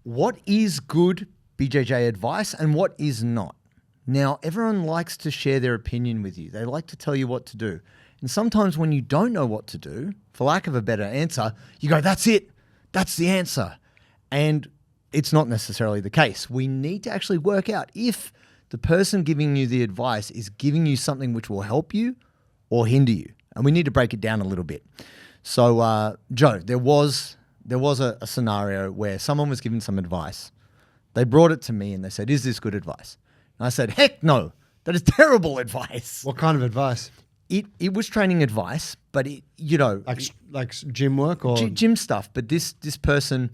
what is good BJJ advice and what is not? Now, everyone likes to share their opinion with you. They like to tell you what to do. And sometimes when you don't know what to do, for lack of a better answer, you go, that's it. That's the answer. And it's not necessarily the case. We need to actually work out if the person giving you the advice is giving you something which will help you or hinder you. And we need to break it down a little bit. So, Joe, there was a scenario where someone was giving some advice. They brought it to me and they said, is this good advice? And I said, heck no, that is terrible advice. What kind of advice? It was training advice, but like gym work or gym stuff. But this person,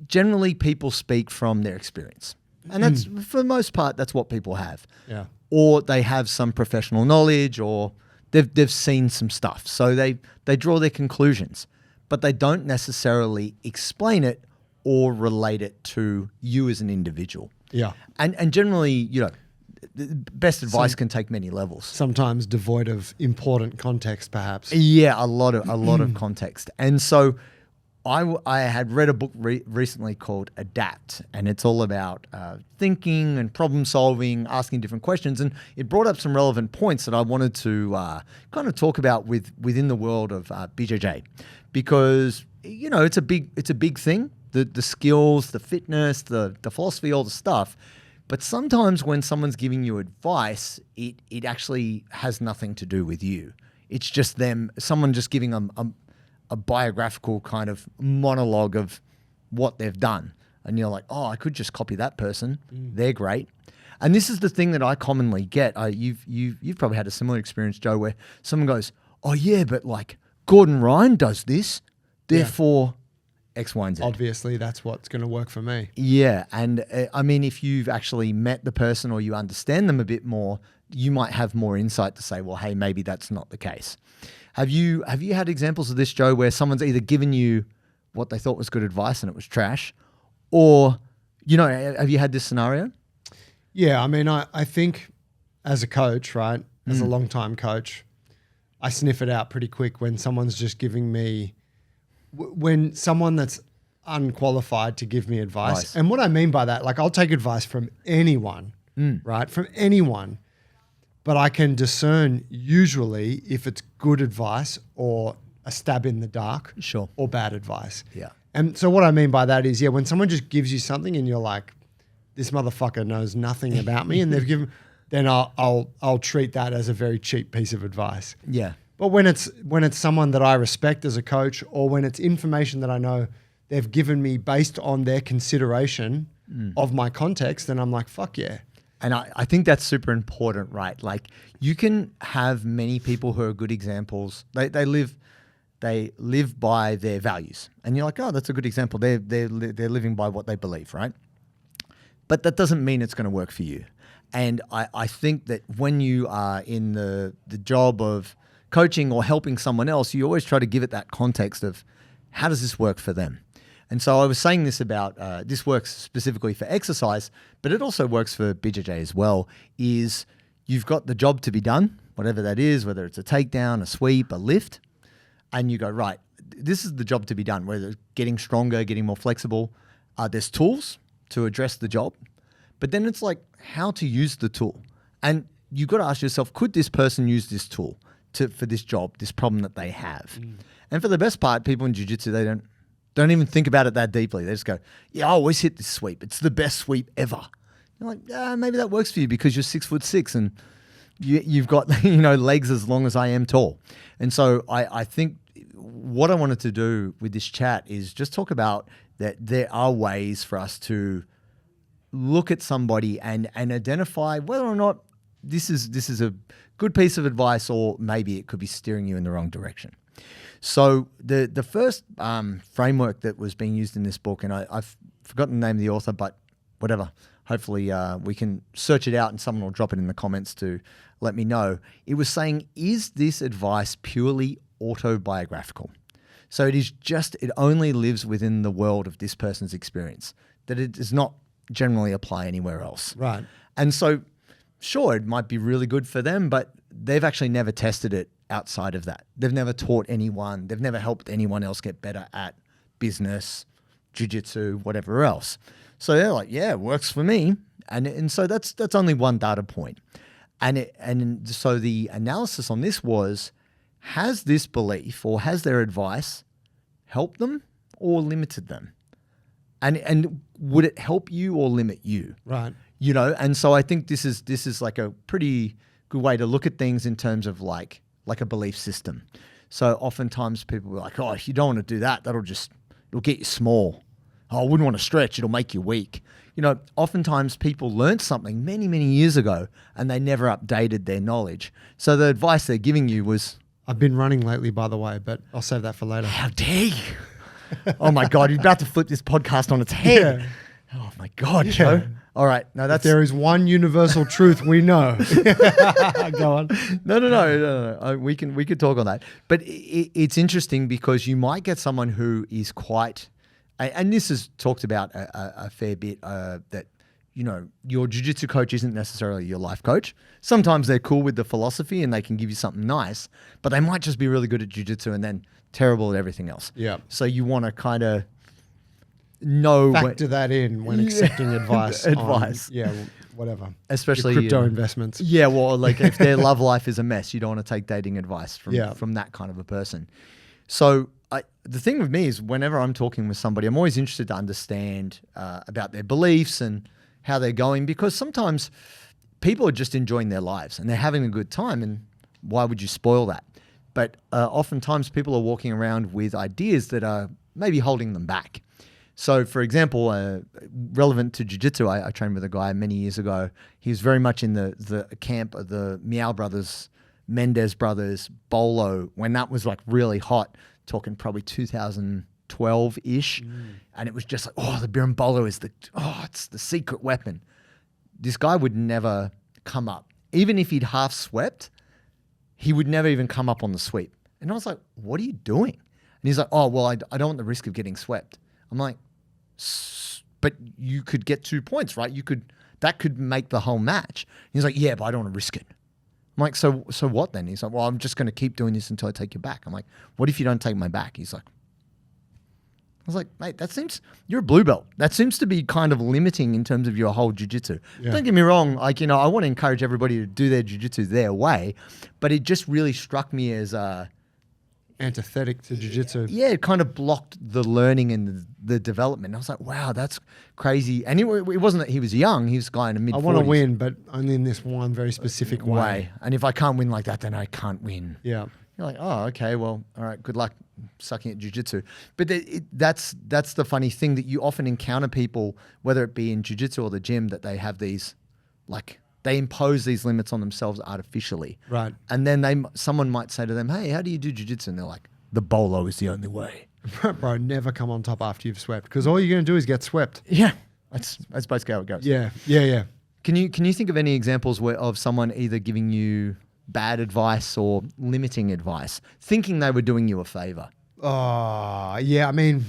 generally people speak from their experience. And that's, for the most part, that's what people have. Yeah. Or they have some professional knowledge, or they've seen some stuff. So they draw their conclusions, but they don't necessarily explain it or relate it to you as an individual. Yeah. And generally, the best advice can take many levels. Sometimes devoid of important context, perhaps. Yeah, a lot of context. And so I had read a book recently called Adapt, and it's all about thinking and problem solving, asking different questions. And it brought up some relevant points that I wanted to kind of talk about within the world of BJJ, because it's a big thing. The skills, the fitness, the philosophy, all the stuff. But sometimes when someone's giving you advice, it actually has nothing to do with you. It's just someone just giving a biographical kind of monologue of what they've done. And you're like, oh, I could just copy that person. They're great. And this is the thing that I commonly get. You've probably had a similar experience, Joe, where someone goes, oh yeah, but like Gordon Ryan does this, therefore X, Y, and Z. Obviously, that's what's going to work for me. Yeah. And I mean, if you've actually met the person or you understand them a bit more, you might have more insight to say, well, hey, maybe that's not the case. Have you had examples of this, Joe, where someone's either given you what they thought was good advice and it was trash, or, have you had this scenario? Yeah. I mean, I think as a coach, right, as a long-time coach, I sniff it out pretty quick when someone's just giving me when someone that's unqualified to give me advice. Nice. And what I mean by that, like I'll take advice from anyone, right? From anyone, but I can discern usually if it's good advice or a stab in the dark, Sure, or bad advice. Yeah. And so what I mean by that is, when someone just gives you something and you're like, this motherfucker knows nothing about me, and they've given, then I'll treat that as a very cheap piece of advice. Yeah. But when it's someone that I respect as a coach, or when it's information that I know they've given me based on their consideration of my context, then I'm like, fuck yeah. And I think that's super important, right? Like, you can have many people who are good examples. They live by their values, and you're like, oh, that's a good example. They're living by what they believe, right? But that doesn't mean it's going to work for you. And I think that when you are in the job of coaching or helping someone else, you always try to give it that context of how does this work for them? And so I was saying this about, this works specifically for exercise, but it also works for BJJ as well, is you've got the job to be done, whatever that is, whether it's a takedown, a sweep, a lift, and you go, right, this is the job to be done, whether it's getting stronger, getting more flexible. There's tools to address the job, but then it's like how to use the tool. And you've got to ask yourself, could this person use this tool for this job, this problem that they have? And for the best part, people in jiu-jitsu, they don't even think about it that deeply. They just go, yeah, I always hit this sweep. It's the best sweep ever. You're like, maybe that works for you because you're 6'6" and you've got legs as long as I am tall. And so I think what I wanted to do with this chat is just talk about that there are ways for us to look at somebody and identify whether or not this is a good piece of advice, or maybe it could be steering you in the wrong direction. So the first framework that was being used in this book, and I've forgotten the name of the author, but whatever, hopefully we can search it out and someone will drop it in the comments to let me know. It was saying, is this advice purely autobiographical? So it only lives within the world of this person's experience, that it does not generally apply anywhere else. Right. And so, sure, it might be really good for them, but they've actually never tested it outside of that. They've never taught anyone. They've never helped anyone else get better at business, jiu-jitsu, whatever else. So they're like, yeah, it works for me. And so that's only one data point. And so the analysis on this was, has this belief or has their advice helped them or limited them? And would it help you or limit you? Right. You know, and so I think this is like a pretty good way to look at things in terms of like a belief system. So oftentimes people are like, oh, if you don't want to do that, it'll get you small. Oh, I wouldn't want to stretch, it'll make you weak. You know, oftentimes people learned something many, many years ago and they never updated their knowledge. So the advice they're giving you was... I've been running lately, by the way, but I'll save that for later. How dare you? Oh my God, you're about to flip this podcast on its head. Yeah. Oh my God, Joe. All right. No, that's... If there is one universal truth we know. Go on. No. We could talk on that. But it's interesting because you might get someone who is quite... And this is talked about a fair bit, that, you know, your jiu-jitsu coach isn't necessarily your life coach. Sometimes they're cool with the philosophy and they can give you something nice, but they might just be really good at jiu-jitsu and then terrible at everything else. Yeah. So you want to kind of know... Factor that in when accepting advice. Whatever. Especially your crypto investments. Yeah, well, like if their love life is a mess, you don't want to take dating advice from that kind of a person. So the thing with me is whenever I'm talking with somebody, I'm always interested to understand about their beliefs and how they're going, because sometimes people are just enjoying their lives and they're having a good time, and why would you spoil that? But oftentimes people are walking around with ideas that are maybe holding them back. So for example, relevant to jiu-jitsu, I trained with a guy many years ago. He was very much in the camp of the Meow brothers, Mendez brothers, Bolo, when that was like really hot, talking probably 2012-ish. And it was just like, oh, the Bolo is it's the secret weapon. This guy would never come up. Even if he'd half swept, he would never even come up on the sweep. And I was like, what are you doing? And he's like, oh, well, I don't want the risk of getting swept. I'm like, but you could get 2 points, right? That could make the whole match. He's like, yeah, but I don't want to risk it. I'm like, so what then? He's like, well, I'm just going to keep doing this until I take your back. I'm like, what if you don't take my back? He's like, I was like, mate, you're a blue belt. That seems to be kind of limiting in terms of your whole jiu-jitsu. Yeah. Don't get me wrong. Like, you know, I want to encourage everybody to do their jiu-jitsu their way, but it just really struck me as antithetic to jiu-jitsu. Yeah, it kind of blocked the learning and the development. I was like, wow, that's crazy. And it wasn't that he was young. He was a guy in the mid-40s. I want to win, but only in this one very specific way. And if I can't win like that, then I can't win. Yeah. You're like, oh, okay, well, all right, good luck sucking at jiu-jitsu. But that's the funny thing, that you often encounter people, whether it be in jiu-jitsu or the gym, that they have these, like, they impose these limits on themselves artificially. Right. And then someone might say to them, hey, how do you do jiu-jitsu? And they're like, the Bolo is the only way. Bro, never come on top after you've swept, because all you're going to do is get swept. Yeah. That's basically how it goes. Yeah. Can you think of any examples of someone either giving you bad advice or limiting advice, thinking they were doing you a favor? Oh, yeah. I mean,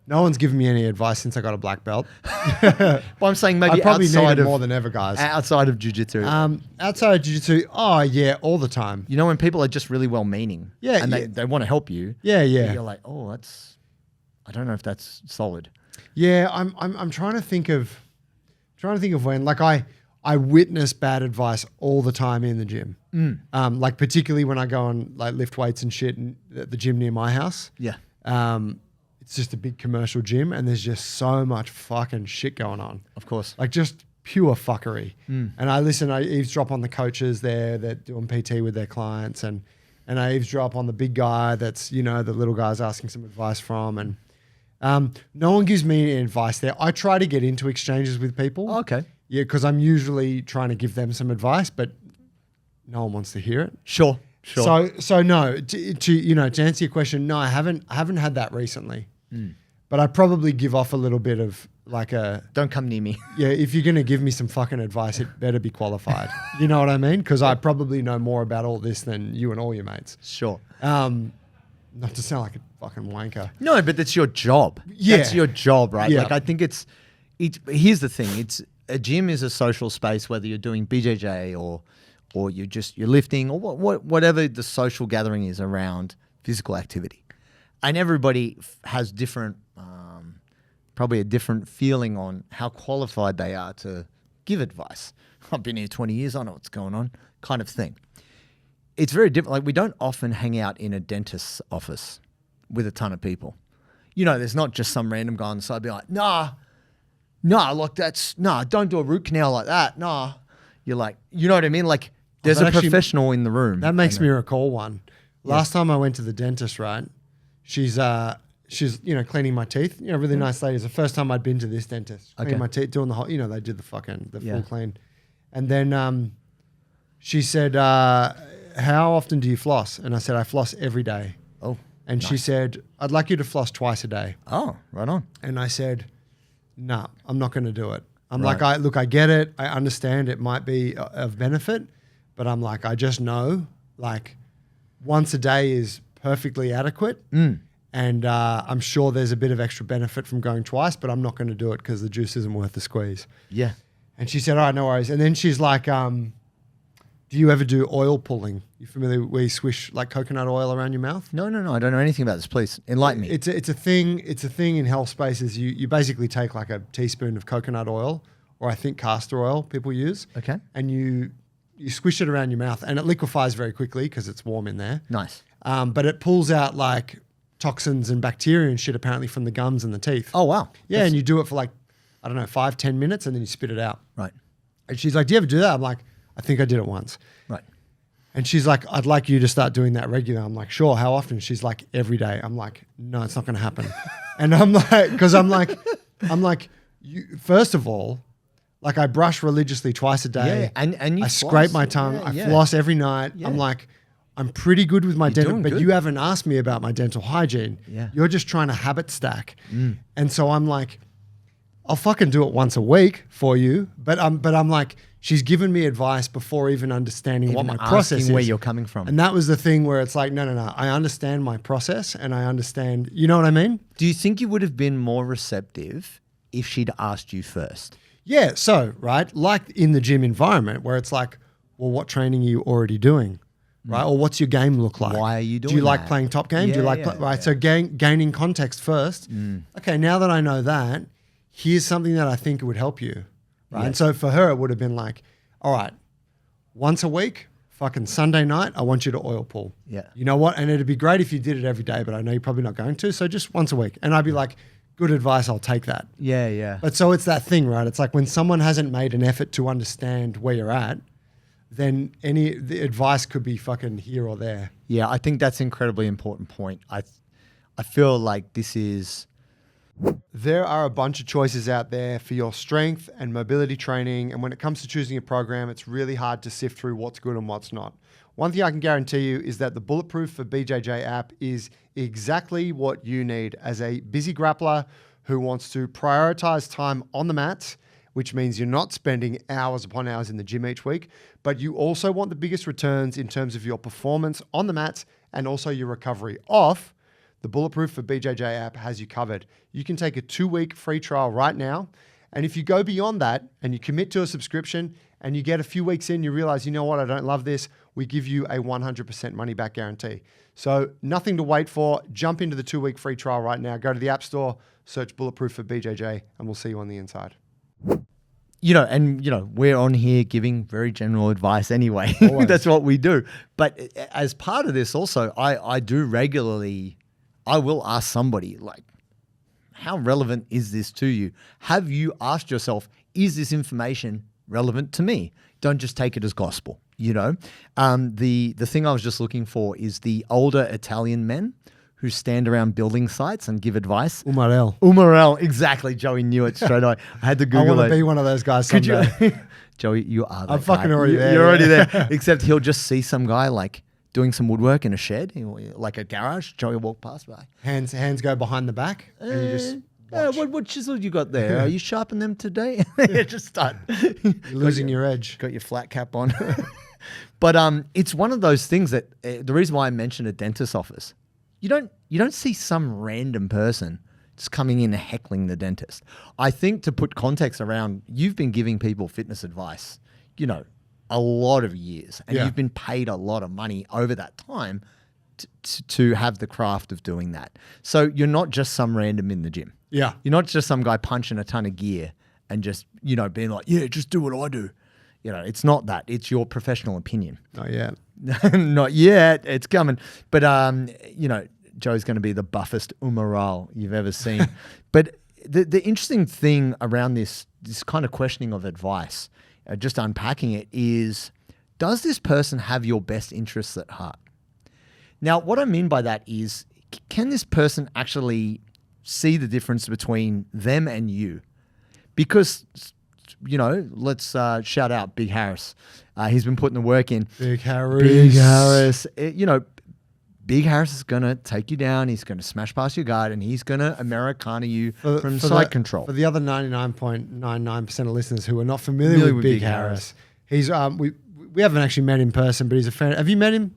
no one's given me any advice since I got a black belt. Well, I'm saying maybe I probably outside need it of more than ever, guys. Outside of jiu-jitsu. Outside of jiu-jitsu, oh yeah, all the time. You know, when people are just really well-meaning, and they want to help you. Yeah. You're like, oh, I don't know if that's solid. Yeah, I'm trying to think of when, like, I witness bad advice all the time in the gym. Like particularly when I go and like lift weights and shit at the gym near my house. Yeah. It's just a big commercial gym and there's just so much fucking shit going on. Of course. Like just pure fuckery. And I eavesdrop on the coaches there that doing PT with their clients, and I eavesdrop on the big guy that's, you know, the little guy's asking some advice from, and no one gives me any advice there. I try to get into exchanges with people. Oh, okay. Yeah, because I'm usually trying to give them some advice, but no one wants to hear it. Sure. So no, to answer your question, no, I haven't had that recently. But I probably give off a little bit of like don't come near me. Yeah, if you're going to give me some fucking advice, it better be qualified. You know what I mean? Because I probably know more about all this than you and all your mates. Sure. Not to sound like a fucking wanker. No, but that's your job. Yeah. That's your job, right? Yeah. Like I think it's here's the thing. A gym is a social space, whether you're doing BJJ or you're lifting or whatever the social gathering is around physical activity. and everybody has different, probably a different feeling on how qualified they are to give advice. I've been here 20 years, I know what's going on, kind of thing. It's very different. Like, we don't often hang out in a dentist's office with a ton of people. You know, there's not just some random guy on the side be like, nah, like don't do a root canal like that. Nah. You're like, you know what I mean? Like, there's a professional in the room. That makes me recall one. Last time I went to the dentist, right? She's cleaning my teeth. You know, really nice lady. It's the first time I'd been to this dentist. Cleaning my teeth, doing the whole, they did the full clean. And then she said, how often do you floss? And I said, I floss every day. Oh. And she said, I'd like you to floss twice a day. Oh, right on. And I said, no, I'm not going to do it. I'm like, I get it. I understand it might be of benefit, but I'm like, I just know like once a day is perfectly adequate. And I'm sure there's a bit of extra benefit from going twice, but I'm not going to do it because the juice isn't worth the squeeze. Yeah. And she said, all right, no worries. And then she's like, do you ever do oil pulling? You familiar where you swish like coconut oil around your mouth? No. I don't know anything about this. Please enlighten me. It's a thing in health spaces. You basically take like a teaspoon of coconut oil, or I think castor oil people use. Okay. And you squish it around your mouth, and it liquefies very quickly because it's warm in there. Nice. But it pulls out like toxins and bacteria and shit apparently from the gums and the teeth. Oh, wow. Yeah, and you do it for like, I don't know, 5-10 minutes, and then you spit it out. Right. And she's like, do you ever do that? I'm like, I think I did it once. Right. And she's like, I'd like you to start doing that regular. I'm like, sure. How often? She's like, every day. I'm like, no, it's not going to happen. And I'm like, because I'm like, first of all, like I brush religiously twice a day. Yeah, and you I scrape my tongue. I floss every night. Yeah. I'm like, I'm pretty good with my dental, but good. you haven't asked me about my dental hygiene. Yeah. You're just trying to habit stack. And so I'm like, I'll fucking do it once a week for you. But I'm like, she's given me advice before even understanding what my process is. Where you're coming from. And that was the thing where it's like, no. I understand my process and I understand, you know what I mean? Do you think you would have been more receptive if she'd asked you first? Yeah. So, right, like in the gym environment where it's like, well, what training are you already doing? Right? Or what's your game look like? Why are you doing Do you like that? playing top game? Do you like, right? So gaining context first. Okay. Now that I know that, here's something that I think would help you. Right. And so for her, it would have been like, all right, once a week, fucking Sunday night, I want you to oil pull. Yeah. You know what? And it'd be great if you did it every day, but I know you're probably not going to. So just once a week. And I'd be like, good advice, I'll take that. Yeah. But so it's that thing, right? It's like when someone hasn't made an effort to understand where you're at, then the advice could be fucking here or there. Yeah, I think that's an incredibly important point. I feel like this is... There are a bunch of choices out there for your strength and mobility training. And when it comes to choosing a program, it's really hard to sift through what's good and what's not. One thing I can guarantee you is that the Bulletproof for BJJ app is exactly what you need as a busy grappler who wants to prioritize time on the mats, which means you're not spending hours upon hours in the gym each week, but you also want the biggest returns in terms of your performance on the mats and also your recovery off. The Bulletproof for BJJ app has you covered. You can take a 2-week free trial right now. And if you go beyond that and you commit to a subscription and you get a few weeks in, you realize, you know what, I don't love this, we give you a 100% money back guarantee. So nothing to wait for. Jump into the 2-week free trial right now. Go to the App Store, search Bulletproof for BJJ, and we'll see you on the inside. We're on here giving very general advice anyway. That's what we do. But as part of this also, I do regularly... I will ask somebody, like, how relevant is this to you? Have you asked yourself, is this information relevant to me? Don't just take it as gospel, The thing I was just looking for is the older Italian men who stand around building sites and give advice. Umarell, exactly. Joey knew it straight away. I had to Google it. I want to be one of those guys someday. Joey, you are that I'm guy. fucking already there. You're already there. Except he'll just see some guy, like, doing some woodwork in a shed, like a garage. Joey will walk past by. Hands go behind the back, and you just watch. What chisel you got there? Are you sharpening them today? Just start. You're losing your edge. Got your flat cap on. But it's one of those things that the reason why I mentioned a dentist's office, you don't see some random person just coming in and heckling the dentist. I think to put context around, you've been giving people fitness advice, a lot of years, and you've been paid a lot of money over that time to have the craft of doing that. So you're not just some random in the gym. Yeah. You're not just some guy punching a ton of gear and just, being like, yeah, just do what I do. It's not that. It's your professional opinion. Not yet. Not yet. It's coming. But, Joe's going to be the buffest umoral you've ever seen. But the interesting thing around this kind of questioning of advice, just unpacking it, is, does this person have your best interests at heart? Now, what I mean by that is, can this person actually see the difference between them and you? Because, let's shout out Big Harris. He's been putting the work in. Big Harris. Big Harris. Big Harris is going to take you down. He's going to smash past your guard, and he's going to Americana you from side control. For the other 99.99% of listeners who are not familiar with Big Harris, he's we haven't actually met in person, but he's a fan. Have you met him?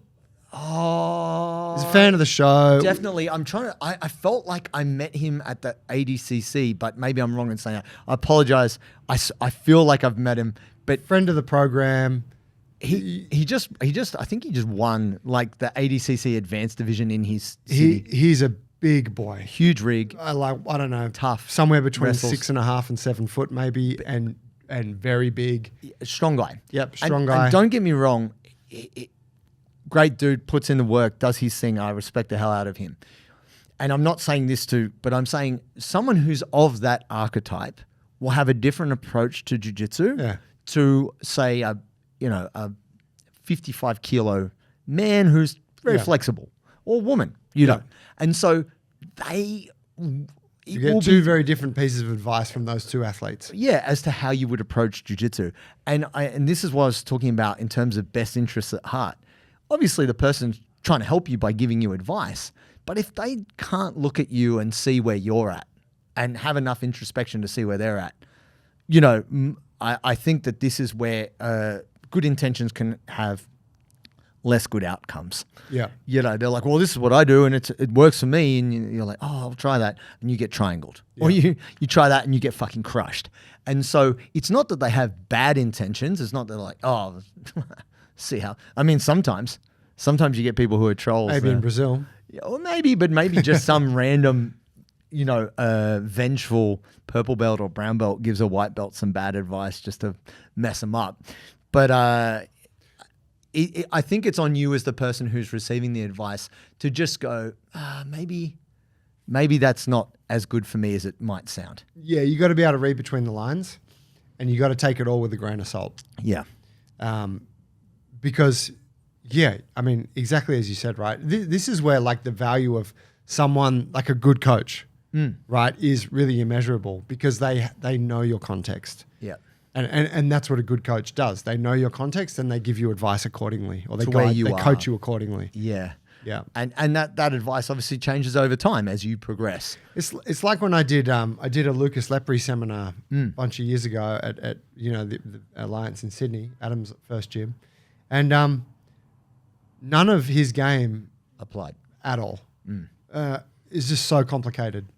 Oh, he's a fan of the show. Definitely. I'm trying to. I felt like I met him at the ADCC, but maybe I'm wrong in saying that. I apologize. I feel like I've met him, but friend of the program. He just I think he just won like the ADCC advanced division in his city. He's a big boy, huge rig. I don't know, tough, somewhere between wrestles. 6.5 and 7 foot maybe, and very big. Strong guy. Yep, strong guy. And don't get me wrong, great dude, puts in the work, does his thing. I respect the hell out of him. And I'm not saying this but I'm saying someone who's of that archetype will have a different approach to jiu-jitsu to say a 55 kilo man who's very flexible, or woman, know. And so you get two very different pieces of advice from those two athletes. Yeah, as to how you would approach jiu-jitsu. And this is what I was talking about in terms of best interests at heart. Obviously, the person's trying to help you by giving you advice, but if they can't look at you and see where you're at and have enough introspection to see where they're at, I think that this is where good intentions can have less good outcomes. Yeah. They're like, well, this is what I do and it works for me. And you're like, oh, I'll try that. And you get triangled. Yeah. Or you try that and you get fucking crushed. And so it's not that they have bad intentions. It's not that they're like, oh, see how. I mean, sometimes you get people who are trolls. Maybe in Brazil. Yeah, or maybe just some random, vengeful purple belt or brown belt gives a white belt some bad advice just to mess them up. But I think it's on you as the person who's receiving the advice to just go, maybe that's not as good for me as it might sound. Yeah, you got to be able to read between the lines, and you got to take it all with a grain of salt. Yeah. Because, I mean, exactly as you said, right? This is where like the value of someone like a good coach, right, is really immeasurable, because they know your context. Yeah. And that's what a good coach does. They know your context and they give you advice accordingly, or they coach you accordingly. Yeah. Yeah. And that advice obviously changes over time as you progress. It's like when I did a Lucas Lepre seminar a bunch of years ago at the Alliance in Sydney, Adam's first gym. And none of his game applied at all. It's just so complicated.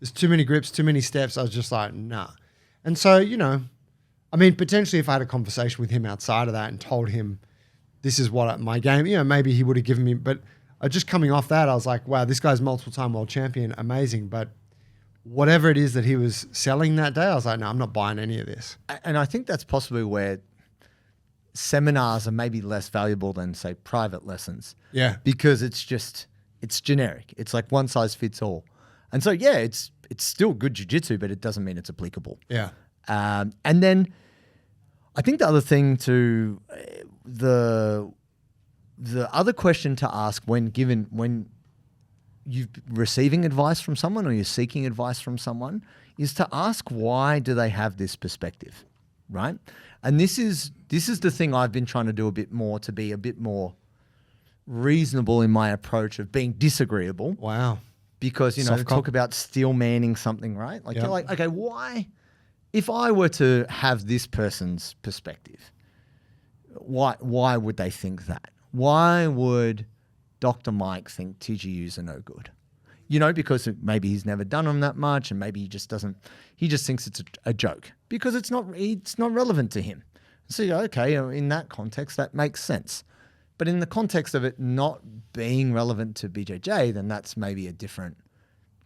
There's too many grips, too many steps. I was just like, nah. And so, I mean, potentially if I had a conversation with him outside of that and told him this is what my game, maybe he would have given me, but just coming off that, I was like, wow, this guy's multiple time world champion, amazing. But whatever it is that he was selling that day, I was like, no, I'm not buying any of this. And I think that's possibly where seminars are maybe less valuable than, say, private lessons. Yeah. Because it's generic. It's like one size fits all. And so, it's still good jiu-jitsu, but it doesn't mean it's applicable. Yeah. And then I think the other thing the other question to ask when you're receiving advice from someone or you're seeking advice from someone is to ask, why do they have this perspective, right? And this is the thing I've been trying to do a bit more, to be a bit more reasonable in my approach of being disagreeable. Wow. Because, talk about steel manning something, right? Like, you're like, okay, why? If I were to have this person's perspective, why would they think that? Why would Dr. Mike think TGUs are no good? Because maybe he's never done them that much, and maybe he just thinks it's a joke because it's not relevant to him. So, okay, in that context, that makes sense. But in the context of it not being relevant to BJJ, then that's maybe a different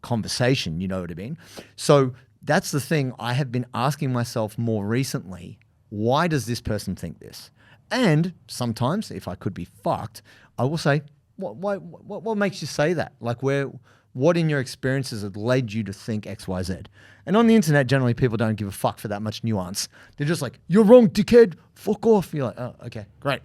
conversation, you know what I mean? So that's the thing I have been asking myself more recently. Why does this person think this? And sometimes, if I could be fucked, I will say, what makes you say that? Like, what in your experiences has led you to think X, Y, Z? And on the internet, generally, people don't give a fuck for that much nuance. They're just like, you're wrong, dickhead. Fuck off. You're like, oh, okay, great.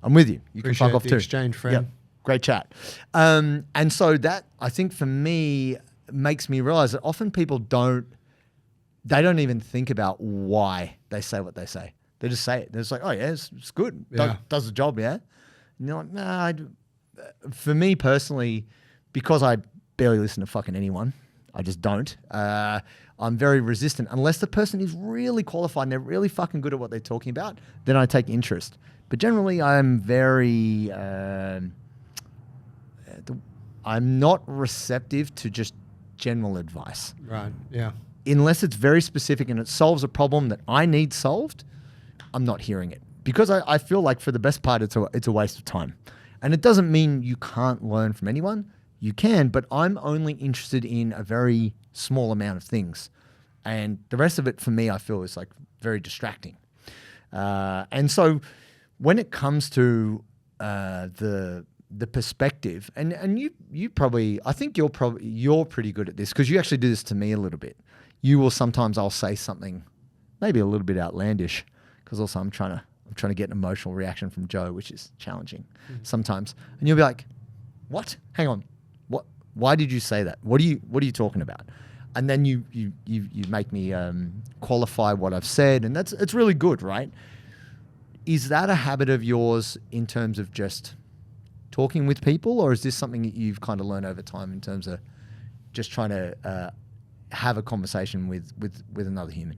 I'm with you. You Appreciate can fuck off the too. exchange, friend. Yep. Great chat. And so that, I think for me, makes me realize that often people don't even think about why they say what they say. They just say it. They're just like, oh yeah, it's good. Yeah. Does the job, yeah? And you're like, nah. For me personally, because I barely listen to fucking anyone, I just don't. I'm very resistant. Unless the person is really qualified and they're really fucking good at what they're talking about, then I take interest. But generally, I'm very... I'm not receptive to just general advice. Right, yeah. Unless it's very specific and it solves a problem that I need solved, I'm not hearing it. Because I feel like for the best part, it's a waste of time. And it doesn't mean you can't learn from anyone. You can, but I'm only interested in a very small amount of things. And the rest of it, for me, I feel is like very distracting. And so when it comes to the perspective, and you probably, I think you're pretty good at this because you actually do this to me a little bit. You will sometimes, I'll say something maybe a little bit outlandish because also I'm trying to get an emotional reaction from Joe, which is challenging sometimes. And you'll be like, what? Hang on. What? Why did you say that? What are you talking about? And then you make me qualify what I've said, and it's really good, right? Is that a habit of yours in terms of just talking with people, or is this something that you've kind of learned over time in terms of just trying to have a conversation with another human?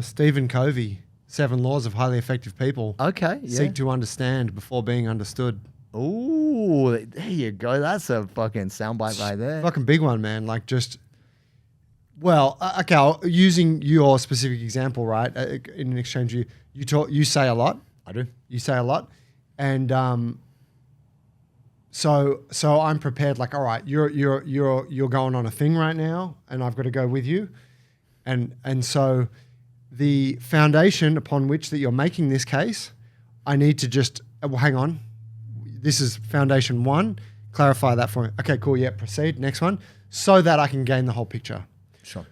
Stephen Covey, 7 Laws of Highly Effective People. Okay, yeah. Seek to understand before being understood. Ooh, there you go. That's a fucking soundbite right there. Fucking big one, man. Like just, well, okay, using your specific example, right? In exchange, you say a lot. I do. You say a lot. And so I'm prepared, like, all right, you're going on a thing right now and I've got to go with you. And so the foundation upon which that you're making this case, I need to just, well, hang on. This is foundation 1. Clarify that for me. Okay, cool. Yeah, proceed. Next one. So that I can gain the whole picture. Sure.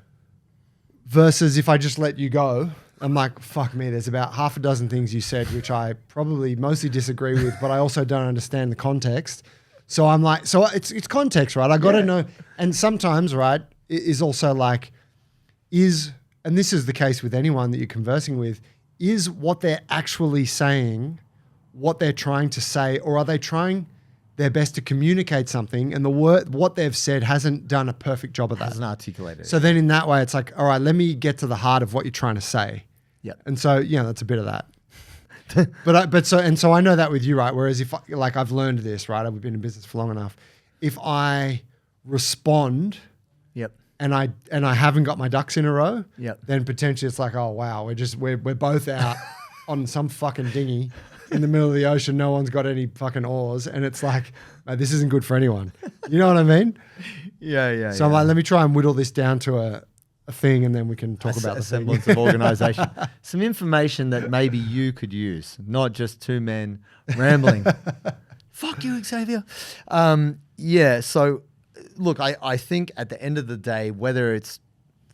Versus if I just let you go, I'm like, fuck me, there's about half a dozen things you said, which I probably mostly disagree with, but I also don't understand the context. So I'm like, so it's context, right? I got to know. And sometimes, right, it is also like, and this is the case with anyone that you're conversing with, is what they're actually saying what they're trying to say, or are they trying their best to communicate something and what they've said hasn't done a perfect job of that? Hasn't articulated. So then in that way, it's like, all right, let me get to the heart of what you're trying to say. Yeah. And so, yeah, that's a bit of that. So I know that with you, right? Whereas if I've learned this, right? I've been in business for long enough. If I respond, yep, and I haven't got my ducks in a row, yep, then potentially it's like, oh wow, we're both out on some fucking dinghy in the middle of the ocean. No one's got any fucking oars, and it's like, mate, this isn't good for anyone. You know what I mean? Yeah. So I'm like, let me try and whittle this down to a thing, and then we can talk about the semblance of organization. Some information that maybe you could use, not just two men rambling. Fuck you, Xavier. Yeah. So, look, I think at the end of the day, whether it's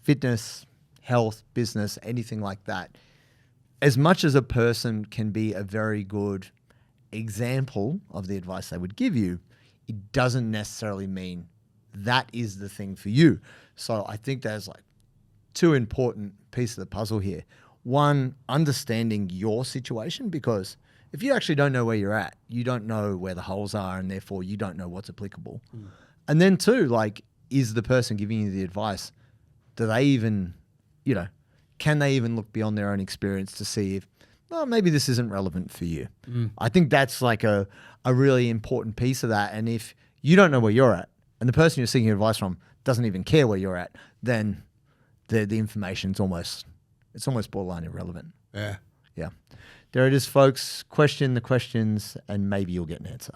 fitness, health, business, anything like that, as much as a person can be a very good example of the advice they would give you, it doesn't necessarily mean that is the thing for you. So I think there's like 2 important pieces of the puzzle here. One, understanding your situation, because if you actually don't know where you're at, you don't know where the holes are, and therefore you don't know what's applicable. And then 2, like, is the person giving you the advice, do they even, can they even look beyond their own experience to see if, well, maybe this isn't relevant for you? I think that's like a really important piece of that. And if you don't know where you're at, and the person you're seeking advice from doesn't even care where you're at, then the information's almost borderline irrelevant. Yeah. Yeah. There it is, folks. Question the questions and maybe you'll get an answer.